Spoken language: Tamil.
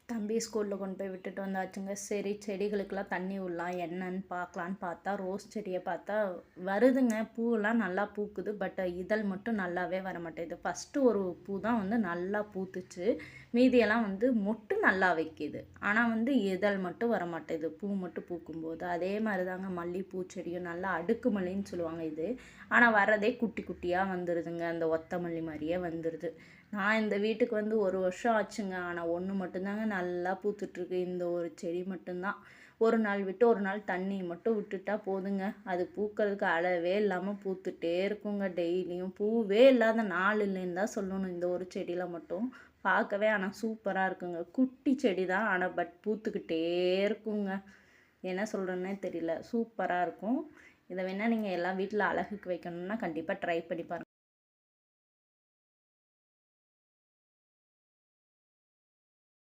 தம்பி ஸ்கூலில் கொண்டு போய் விட்டுட்டு வந்தாச்சுங்க. சரி செடிகளுக்கெல்லாம் தண்ணி விடலாம் என்னன்னு பார்க்கலான்னு பார்த்தா, ரோஸ் செடியை பார்த்தா வருதுங்க. பூவெல்லாம் நல்லா பூக்குது. பட் இதழ் மட்டும் நல்லாவே வர மாட்டேங்குது. ஃபஸ்ட்டு ஒரு பூ தான் வந்து நல்லா பூத்துச்சு. மீதியெல்லாம் வந்து மொட்டு நல்லா வைக்கிது. ஆனால் வந்து இதழ் மட்டும் வர மாட்டேங்குது. பூ மட்டும் பூக்கும்போது. அதே மாதிரி தாங்க மல்லிகைப்பூ செடியும் நல்லா அடுக்கு மல்லின்னு சொல்லுவாங்க இது. ஆனால் வர்றதே குட்டி குட்டியாக வந்துடுதுங்க. அந்த ஒத்த மல்லி மாதிரியே வந்துடுது. நான் இந்த வீட்டுக்கு வந்து 1 வருஷம் ஆச்சுங்க. ஆனால் ஒன்று மட்டும்தாங்க நல்லா பூத்துட்ருக்கு. இந்த ஒரு செடி மட்டும்தான். ஒரு நாள் விட்டு ஒரு நாள் தண்ணி மட்டும் விட்டுட்டா போதுங்க. அது பூக்கிறதுக்கு அளவே இல்லாமல் பூத்துட்டே இருக்குங்க டெய்லியும். பூவே இல்லாத நாள் இல்லைன்னு தான் சொல்லணும் இந்த ஒரு செடியில் மட்டும். பார்க்கவே ஆனால் சூப்பராக இருக்குங்க. குட்டி செடி தான், ஆனால் பட் பூத்துக்கிட்டே இருக்குங்க. என்ன சொல்கிறேன்னே தெரியல. சூப்பராக இருக்கும். இதை வேணால் நீங்கள் எல்லாம் வீட்டில் அழகுக்கு வைக்கணும்னா கண்டிப்பாக ட்ரை பண்ணி பாருங்கள்.